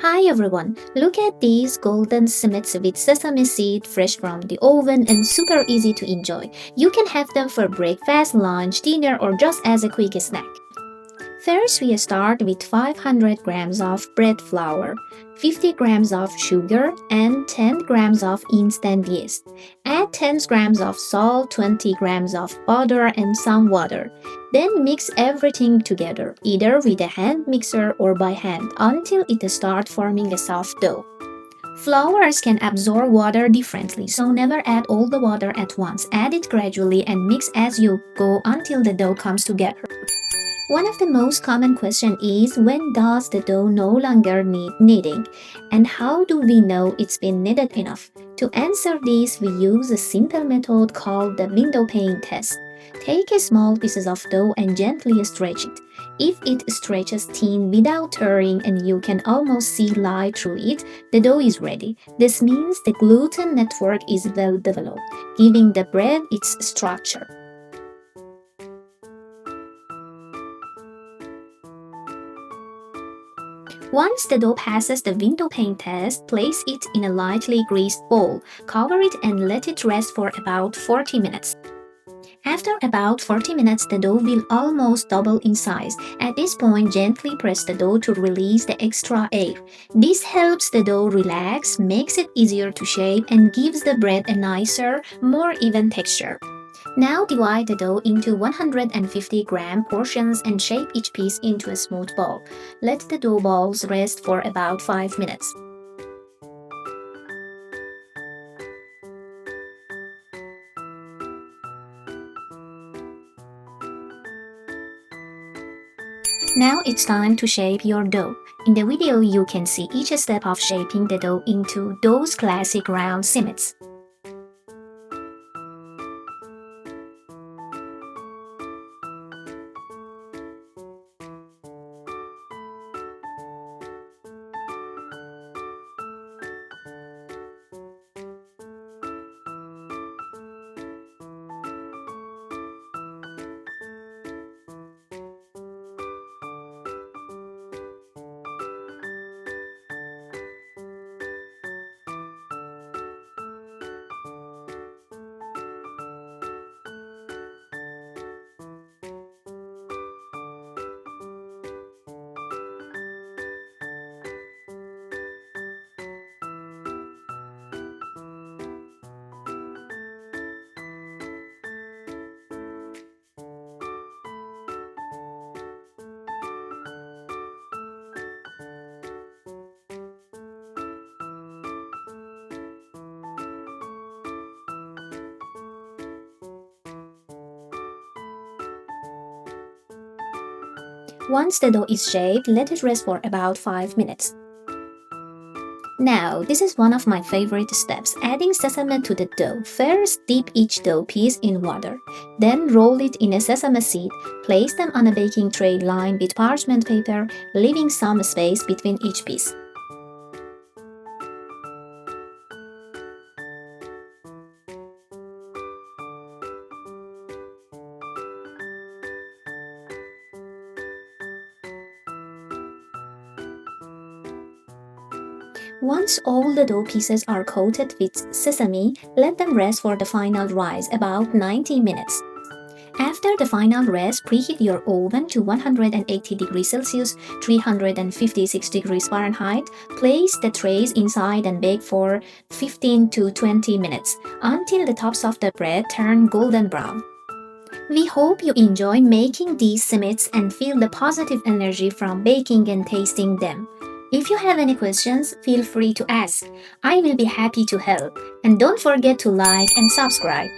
Hi everyone, look at these golden simits with sesame seed fresh from the oven and super easy to enjoy. You can have them for breakfast, lunch, dinner or just as a quick snack. First, we start with 500 grams of bread flour, 50 grams of sugar, and 10 grams of instant yeast. Add 10 grams of salt, 20 grams of butter, and some water. Then mix everything together, either with a hand mixer or by hand, until it starts forming a soft dough. Flours can absorb water differently, so never add all the water at once. Add it gradually and mix as you go until the dough comes together. One of the most common questions is when does the dough no longer need kneading and how do we know it's been kneaded enough? To answer this, we use a simple method called the Windowpane test. Take a small pieces of dough and gently stretch it. If it stretches thin without tearing and you can almost see light through it, the dough is ready. This means the gluten network is well developed, giving the bread its structure. Once the dough passes the Windowpane test, place it in a lightly greased bowl, cover it and let it rest for about 40 minutes. After about 40 minutes, the dough will almost double in size. At this point, gently press the dough to release the extra air. This helps the dough relax, makes it easier to shape, and gives the bread a nicer, more even texture. Now divide the dough into 150-gram portions and shape each piece into a smooth ball. Let the dough balls rest for about 5 minutes. Now it's time to shape your dough. In the video, you can see each step of shaping the dough into those classic round simits. Once the dough is shaped, let it rest for about 5 minutes. Now, this is one of my favorite steps, adding sesame to the dough. First, dip each dough piece in water. Then roll it in a sesame seed. Place them on a baking tray lined with parchment paper, leaving some space between each piece. Once all the dough pieces are coated with sesame, let them rest for the final rise, about 90 minutes. After the final rest, preheat your oven to 180 degrees Celsius, 356 degrees Fahrenheit. Place the trays inside and bake for 15 to 20 minutes until the tops of the bread turn golden brown. We hope you enjoy making these simits and feel the positive energy from baking and tasting them. If you have any questions, feel free to ask. I will be happy to help. And don't forget to like and subscribe.